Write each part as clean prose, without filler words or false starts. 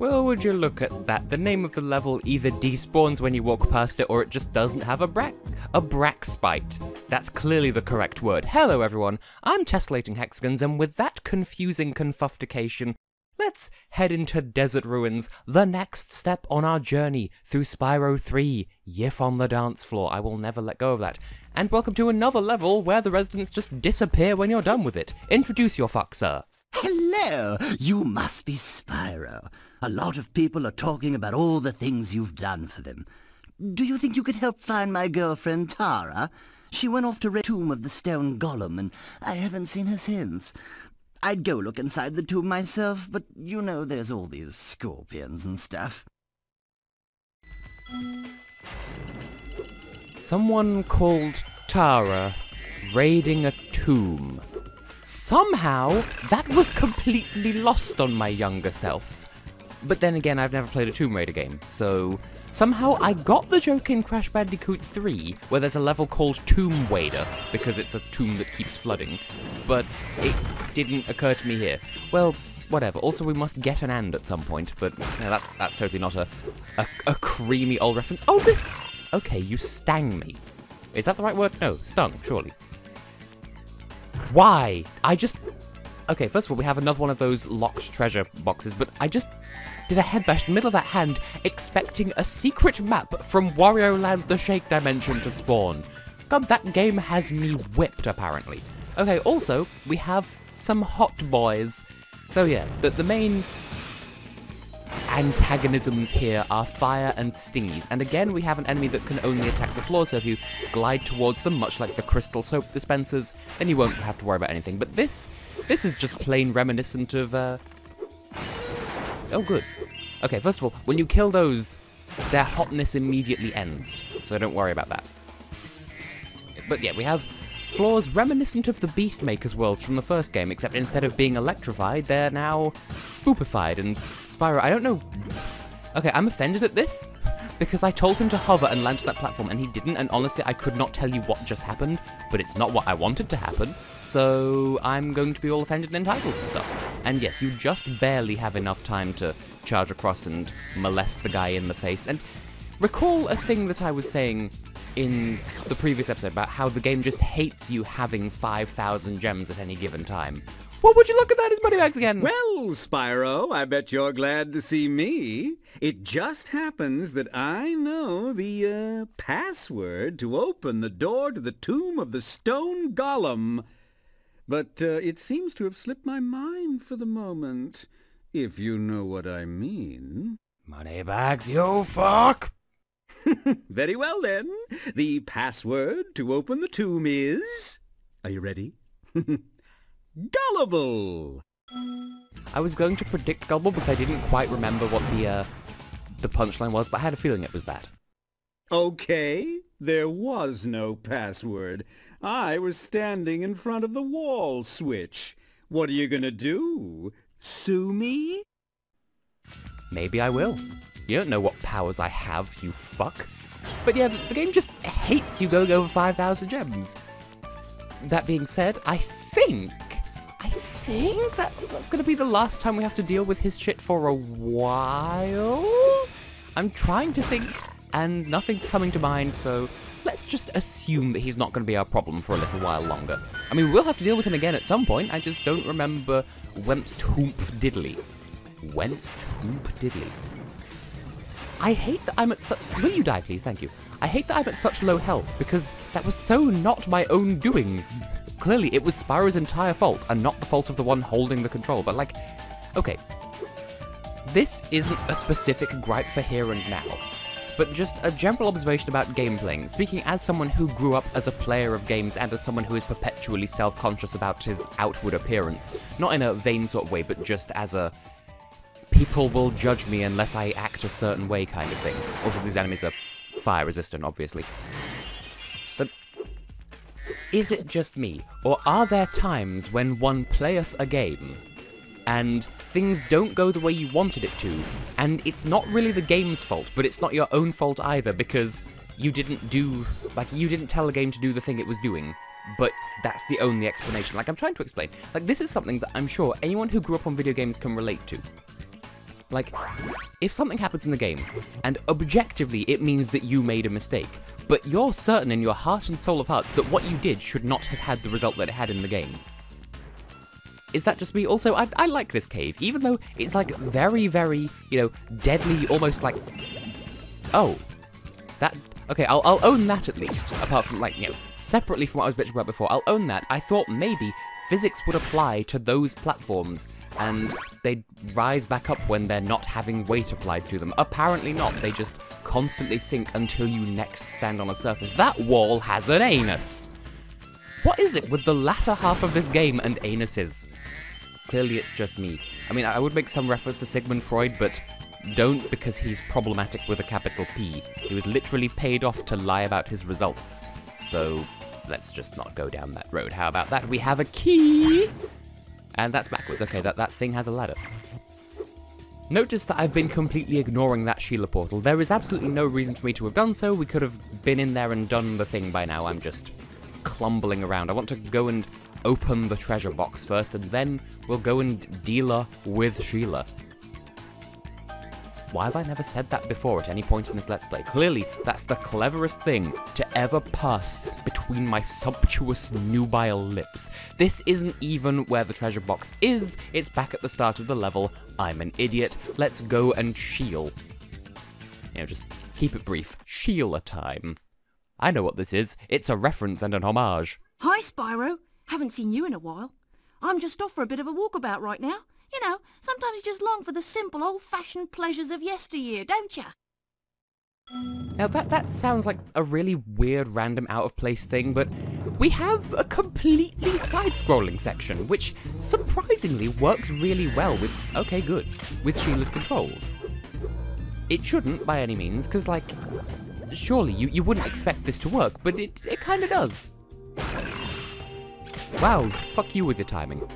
Well, would you look at that? The name of the level either despawns when you walk past it, or it just doesn't have a brackspite. That's clearly the correct word. Hello everyone, I'm Tessellating Hexagons, and with that confusing confuftication, let's head into Desert Ruins, the next step on our journey through Spyro 3, Yiff on the dance floor. I will never let go of that. And welcome to another level where the residents just disappear when you're done with it. Introduce your fuck, sir. Hello! You must be Spyro. A lot of people are talking about all the things you've done for them. Do you think you could help find my girlfriend Tara? She went off to the tomb of the Stone Golem, and I haven't seen her since. I'd go look inside the tomb myself, but you know there's all these scorpions and stuff. Someone called Tara raiding a tomb. Somehow, that was completely lost on my younger self. But then again, I've never played a Tomb Raider game, so somehow I got the joke in Crash Bandicoot 3, where there's a level called Tomb Wader, because it's a tomb that keeps flooding, but it didn't occur to me here. Well, whatever. Also, we must get an and at some point, but no, that's totally not a creamy old reference. Oh, this... Okay, you stang me. Is that the right word? No, stung, surely. Why? Okay, first of all, we have another one of those locked treasure boxes, but I just did a head bash in the middle of that hand, expecting a secret map from Wario Land the Shake Dimension to spawn. God, that game has me whipped, apparently. Okay, also, we have some hot boys. So yeah, the main antagonisms here are fire and stingies, and again we have an enemy that can only attack the floor, so if you glide towards them, much like the crystal soap dispensers, then you won't have to worry about anything. But this is just plain reminiscent of oh good. Okay, first of all, when you kill those, their hotness immediately ends, so don't worry about that. But yeah, we have floors reminiscent of the Beastmaker's worlds from the first game, except instead of being electrified, they're now spoopified. And Spyro, I don't know... Okay, I'm offended at this, because I told him to hover and land on that platform, and he didn't, and honestly, I could not tell you what just happened, but it's not what I wanted to happen, so I'm going to be all offended and entitled and stuff. And yes, you just barely have enough time to charge across and molest the guy in the face. And recall a thing that I was saying in the previous episode about how the game just hates you having 5,000 gems at any given time. Well, would you look at that, his moneybags again? Well, Spyro, I bet you're glad to see me. It just happens that I know the, password to open the door to the tomb of the Stone Golem. But, it seems to have slipped my mind for the moment, if you know what I mean. Moneybags, you fuck! Very well, then. The password to open the tomb is... Are you ready? Gullible! I was going to predict Gullible because I didn't quite remember what the punchline was, but I had a feeling it was that. Okay, there was no password. I was standing in front of the wall switch. What are you gonna do? Sue me? Maybe I will. You don't know what powers I have, you fuck. But yeah, the game just hates you going over 5,000 gems. That being said, I think that's gonna be the last time we have to deal with his shit for a while? I'm trying to think, and nothing's coming to mind, so let's just assume that he's not gonna be our problem for a little while longer. I mean, we'll have to deal with him again at some point, I just don't remember whenst hoomp diddly. Whenst hoomp diddly. I hate that I'm at such... Will you die, please? Thank you. I hate that I'm at such low health, because that was so not my own doing. Clearly, it was Spyro's entire fault, and not the fault of the one holding the control, but like... Okay. This isn't a specific gripe for here and now, but just a general observation about game playing, speaking as someone who grew up as a player of games and as someone who is perpetually self-conscious about his outward appearance. Not in a vain sort of way, but just as a... people will judge me unless I act a certain way kind of thing. Also, these enemies are fire resistant, obviously. But is it just me, or are there times when one playeth a game, and things don't go the way you wanted it to, and it's not really the game's fault, but it's not your own fault either, because you didn't tell the game to do the thing it was doing, but that's the only explanation. Like, I'm trying to explain. Like, this is something that I'm sure anyone who grew up on video games can relate to. Like, if something happens in the game, and objectively it means that you made a mistake, but you're certain in your heart and soul of hearts that what you did should not have had the result that it had in the game. Is that just me? Also, I like this cave, even though it's like very, very, you know, deadly, almost like... Oh. That... Okay, I'll own that at least, apart from, like, you know, separately from what I was bitching about before. I'll own that. I thought maybe physics would apply to those platforms, and they'd rise back up when they're not having weight applied to them. Apparently not. They just constantly sink until you next stand on a surface. That wall has an anus! What is it with the latter half of this game and anuses? Clearly it's just me. I mean, I would make some reference to Sigmund Freud, but don't, because he's problematic with a capital P. He was literally paid off to lie about his results. So, let's just not go down that road. How about that? We have a key! And that's backwards. Okay, that thing has a ladder. Notice that I've been completely ignoring that Sheila portal. There is absolutely no reason for me to have done so. We could have been in there and done the thing by now. I'm just clumbling around. I want to go and open the treasure box first, and then we'll go and dealer with Sheila. Why have I never said that before at any point in this Let's Play? Clearly, that's the cleverest thing to ever pass between my sumptuous nubile lips. This isn't even where the treasure box is, it's back at the start of the level. I'm an idiot. Let's go and Sheil. You know, just keep it brief. Sheila time. I know what this is. It's a reference and an homage. Hi, Spyro. Haven't seen you in a while. I'm just off for a bit of a walkabout right now. You know, sometimes you just long for the simple, old-fashioned pleasures of yesteryear, don't you? Now that sounds like a really weird, random, out-of-place thing, but we have a completely side-scrolling section, which surprisingly works really well with, okay, good, with Sheila's controls. It shouldn't, by any means, because, like, surely you wouldn't expect this to work, but it kind of does. Wow, fuck you with your timing.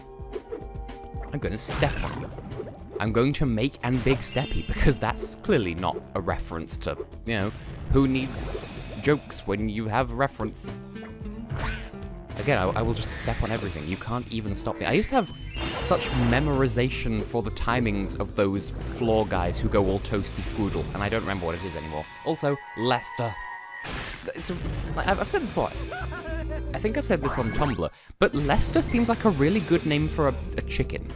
I'm going to step on you. I'm going to make and big steppy, because that's clearly not a reference to, you know, who needs jokes when you have a reference. Again, I will just step on everything. You can't even stop me. I used to have such memorization for the timings of those floor guys who go all toasty squoodle, and I don't remember what it is anymore. Also, Lester. I've said this before. I think I've said this on Tumblr, but Lester seems like a really good name for a chicken.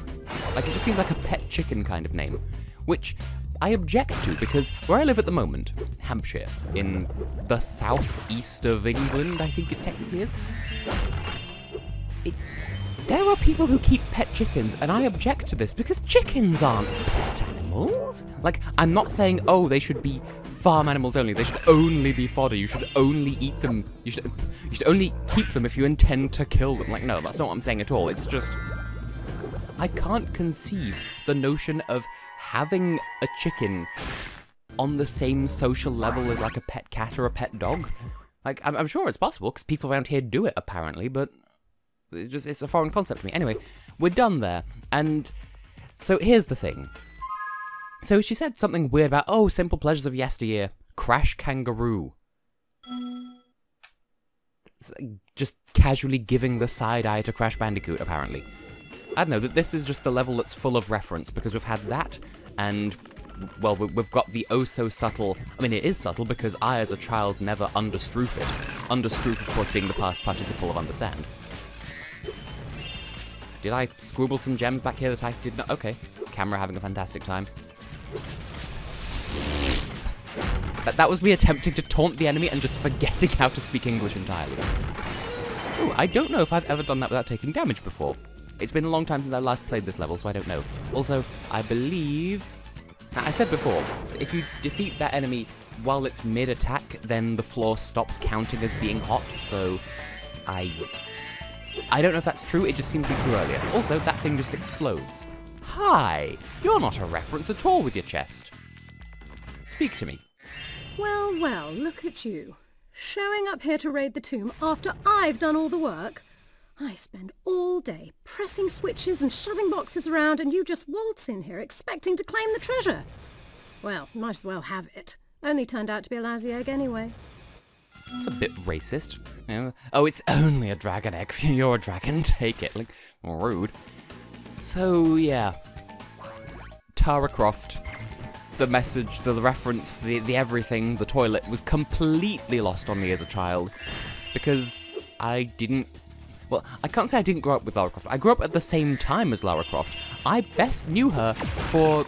Like, it just seems like a pet chicken kind of name, which I object to, because where I live at the moment, Hampshire, in the southeast of England, I think it technically is, there are people who keep pet chickens, and I object to this, because chickens aren't pet animals. Like, I'm not saying, oh, they should be farm animals only. They should only be fodder. You should only eat them. You should only keep them if you intend to kill them. Like, no, that's not what I'm saying at all. It's just, I can't conceive the notion of having a chicken on the same social level as, like, a pet cat or a pet dog. Like, I'm sure it's possible, because people around here do it, apparently, but it's a foreign concept to me. Anyway, we're done there, and so here's the thing. So she said something weird about, oh, simple pleasures of yesteryear. Crash Kangaroo. Just casually giving the side eye to Crash Bandicoot, apparently. I don't know, that this is just the level that's full of reference, because we've had that, and, well, we've got the oh-so-subtle... I mean, it is subtle, because I, as a child, never understroof it. Understroof, of course, being the past participle of understand. Did I scribble some gems back here that I did not? Okay. Camera having a fantastic time. That was me attempting to taunt the enemy and just forgetting how to speak English entirely. Ooh, I don't know if I've ever done that without taking damage before. It's been a long time since I last played this level, so I don't know. Also, I believe... Now, I said before, if you defeat that enemy while it's mid-attack, then the floor stops counting as being hot, so... I don't know if that's true, it just seemed to be true earlier. Also, that thing just explodes. Hi! You're not a reference at all with your chest. Speak to me. Well, well, look at you. Showing up here to raid the tomb after I've done all the work. I spend all day pressing switches and shoving boxes around, and you just waltz in here expecting to claim the treasure. Well, might as well have it. Only turned out to be a lousy egg anyway. It's a bit racist. You know? Oh, it's only a dragon egg. You're a dragon, take it. Like, rude. So, yeah. Tara Croft, the message, the reference, the everything, the toilet was completely lost on me as a child. Because I didn't... Well, I can't say I didn't grow up with Lara Croft. I grew up at the same time as Lara Croft. I best knew her for...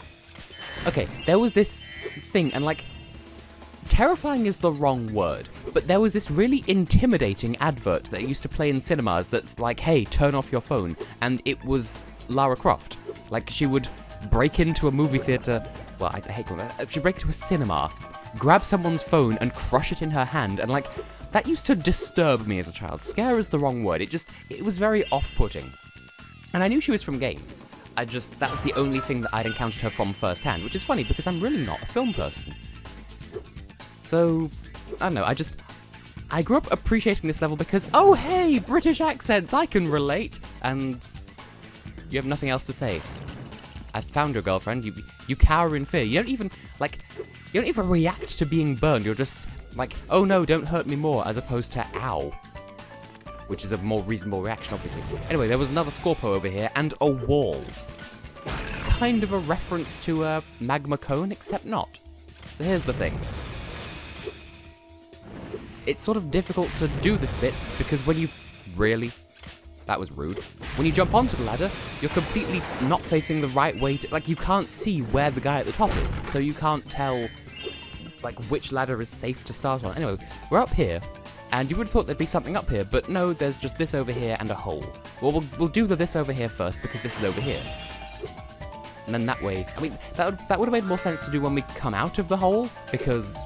Okay, there was this thing, and like... Terrifying is the wrong word, but there was this really intimidating advert that used to play in cinemas that's like, hey, turn off your phone, and it was Lara Croft. Like, she would break into a movie theatre, well, I hate calling that, she'd break into a cinema, grab someone's phone and crush it in her hand, and like, that used to disturb me as a child. Scare is the wrong word, it was very off-putting. And I knew she was from games. That was the only thing that I'd encountered her from firsthand, which is funny because I'm really not a film person. So, I don't know, I grew up appreciating this level because, oh hey, British accents, I can relate, and you have nothing else to say. I've found your girlfriend, you cower in fear, you don't even react to being burned, you're just like, oh no, don't hurt me more, as opposed to ow. Which is a more reasonable reaction, obviously. Anyway, there was another Scorpo over here, and a wall. Kind of a reference to a magma cone, except not. So here's the thing. It's sort of difficult to do this bit, because when you... Really? That was rude. When you jump onto the ladder, you're completely not facing the right way to... Like, you can't see where the guy at the top is, so you can't tell, like, which ladder is safe to start on. Anyway, we're up here, and you would have thought there'd be something up here, but no, there's just this over here and a hole. Well, we'll do this over here first, because this is over here. And then that way... I mean, that would have made more sense to do when we come out of the hole, because...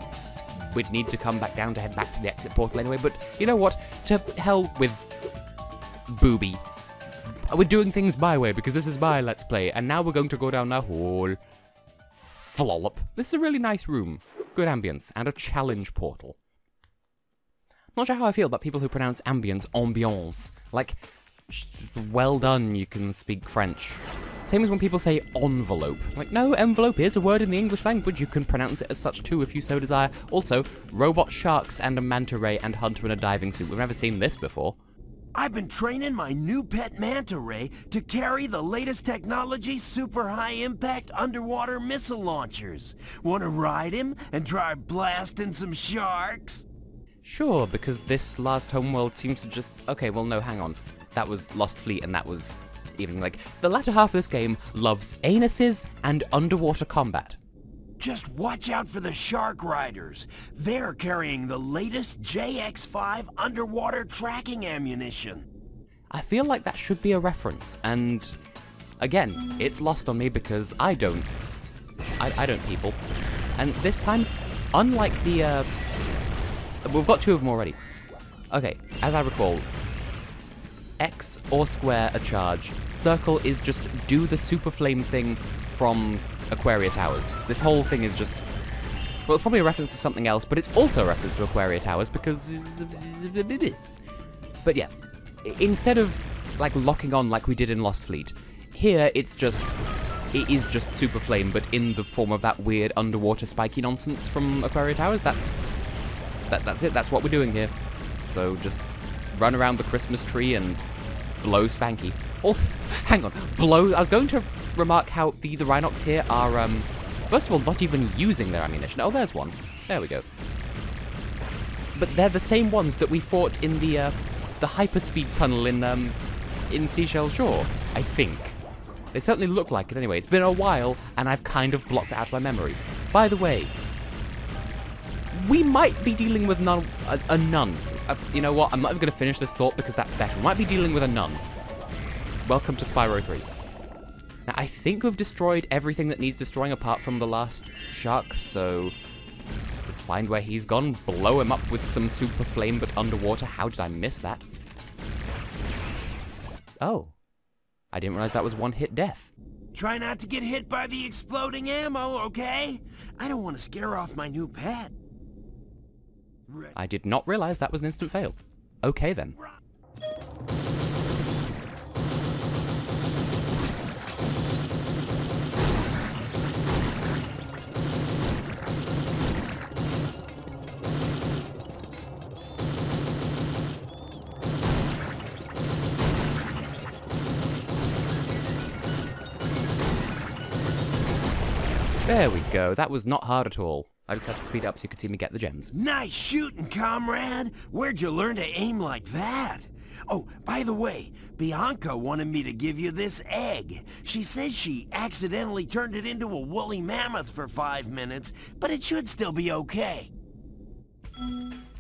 we'd need to come back down to head back to the exit portal anyway, but you know what? To hell with Booby. We're doing things my way, because this is my Let's Play, and now we're going to go down the hole. Flollop. This is a really nice room. Good ambience, and a challenge portal. Not sure how I feel about people who pronounce ambience. Like, well done, you can speak French. Same as when people say envelope. Like, no, envelope is a word in the English language. You can pronounce it as such too if you so desire. Also, robot sharks and a Manta Ray and Hunter in a diving suit. We've never seen this before. I've been training my new pet Manta Ray to carry the latest technology super high-impact underwater missile launchers. Wanna ride him and try blasting some sharks? Sure, because this last homeworld seems to just... Okay, well, no, hang on. That was Lost Fleet, and that was... even, like... The latter half of this game loves anuses and underwater combat. Just watch out for the shark riders. They're carrying the latest JX-5 underwater tracking ammunition. I feel like that should be a reference, and... Again, it's lost on me because I don't people. And this time, unlike the, we've got two of them already. Okay, as I recall, X or square a charge. Circle is just do the super flame thing from Aquaria Towers. This whole thing is just... Well, it's probably a reference to something else, but it's also a reference to Aquaria Towers because... But yeah, instead of, like, locking on like we did in Lost Fleet, here it's just... It is just super flame, but in the form of that weird underwater spiky nonsense from Aquaria Towers. That's it. That's what we're doing here. So just run around the Christmas tree and blow Spanky. Oh, hang on. Blow... I was going to remark how the Rhinox here are, first of all, not even using their ammunition. Oh, there's one. There we go. But they're the same ones that we fought in the hyperspeed tunnel in Seashell Shore, I think. They certainly look like it anyway. It's been a while, and I've kind of blocked it out of my memory. By the way, we might be dealing with a nun. You know what? I'm not even going to finish this thought because that's better. We might be dealing with a nun. Welcome to Spyro 3. Now, I think we've destroyed everything that needs destroying apart from the last shark, so just find where he's gone, blow him up with some super flame but underwater. How did I miss that? Oh. I didn't realize that was one-hit death. Try not to get hit by the exploding ammo, okay? I don't want to scare off my new pet. I did not realize that was an instant fail. Okay, then. There we go. That was not hard at all. I just had to speed up so you could see me get the gems. Nice shooting, comrade. Where'd you learn to aim like that? Oh, by the way, Bianca wanted me to give you this egg. She says she accidentally turned it into a woolly mammoth for 5 minutes, but it should still be okay.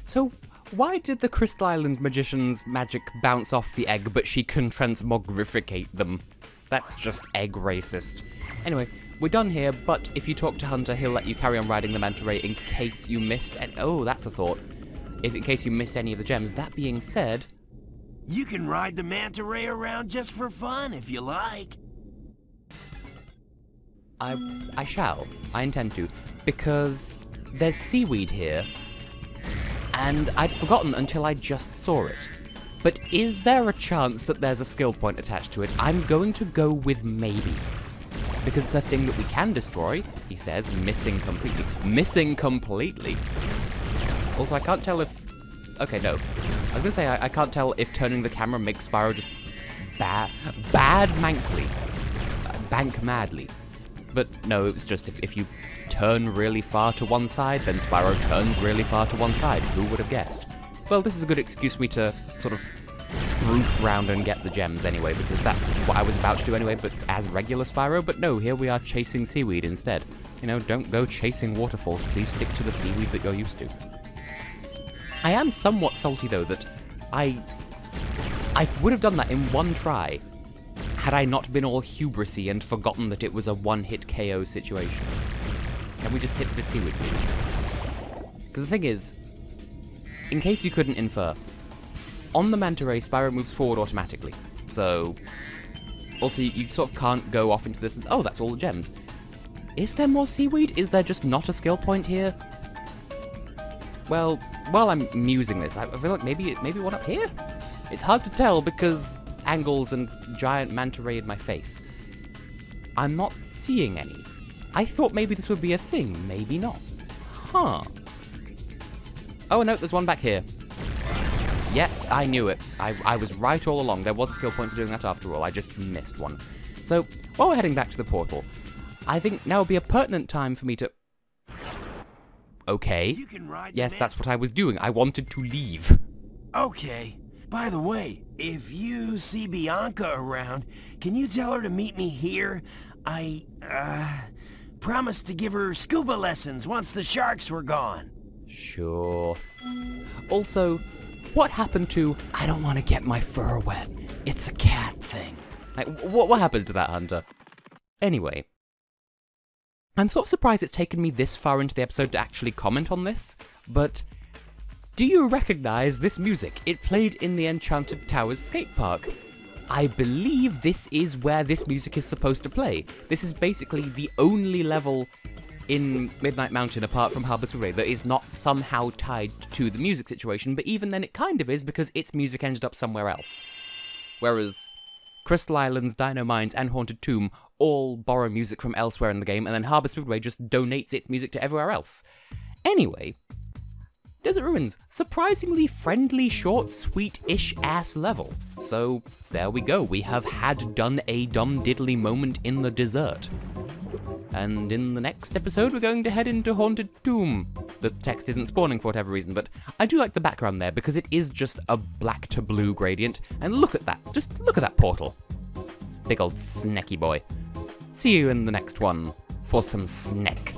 So, why did the Crystal Island magician's magic bounce off the egg, but she can transmogrificate them? That's just egg racist. Anyway, we're done here, but if you talk to Hunter, he'll let you carry on riding the Manta Ray in case you missed any— oh, that's a thought. In case you missed any of the gems. That being said... You can ride the Manta Ray around just for fun, if you like. I shall. I intend to. Because there's seaweed here, and I'd forgotten until I just saw it. But is there a chance that there's a skill point attached to it? I'm going to go with maybe. Because it's a thing that we can destroy, he says, missing completely. Missing completely? Also, I can't tell if... okay, no. I was gonna say, I can't tell if turning the camera makes Spyro just bad mankly. Bank madly. But no, it was just if you turn really far to one side, then Spyro turns really far to one side. Who would have guessed? Well, this is a good excuse for me to sort of spruce round and get the gems anyway, because that's what I was about to do anyway, but as regular Spyro. But no, here we are chasing seaweed instead. You know, don't go chasing waterfalls. Please stick to the seaweed that you're used to. I am somewhat salty, though, that I would have done that in one try had I not been all hubrisy and forgotten that it was a one-hit KO situation. Can we just hit the seaweed, please? Because the thing is, in case you couldn't infer, on the Manta Ray, Spyro moves forward automatically. So, also, you sort of can't go off into this and oh, that's all the gems. Is there more seaweed? Is there just not a skill point here? Well, while I'm musing this, I feel like maybe one up here? It's hard to tell because angles and giant Manta Ray in my face. I'm not seeing any. I thought maybe this would be a thing, maybe not. Huh. Oh no, there's one back here. Yeah, I knew it. I was right all along. There was a skill point for doing that after all. I just missed one. So, while we're heading back to the portal, I think now would be a pertinent time for me to... okay. Yes, that's what I was doing. I wanted to leave. Okay. By the way, if you see Bianca around, can you tell her to meet me here? I promised to give her scuba lessons once the sharks were gone. Sure. Also, what happened to, I don't want to get my fur wet, it's a cat thing? Like, what happened to that, Hunter? Anyway, I'm sort of surprised it's taken me this far into the episode to actually comment on this, but do you recognize this music? It played in the Enchanted Towers skate park. I believe this is where this music is supposed to play. This is basically the only level in Midnight Mountain, apart from Harbor's Ray, that is not somehow tied to the music situation, but even then it kind of is, because its music ended up somewhere else. Whereas Crystal Islands, Dino Mines, and Haunted Tomb all borrow music from elsewhere in the game, and then Harbor Speedway just donates its music to everywhere else. Anyway, Desert Ruins, surprisingly friendly, short, sweet-ish ass level. So, there we go, we have done a dumb diddly moment in the desert. And in the next episode, we're going to head into Haunted Tomb. The text isn't spawning for whatever reason, but I do like the background there, because it is just a black to blue gradient. And look at that, just look at that portal. It's a big old snacky boy. See you in the next one for some snack.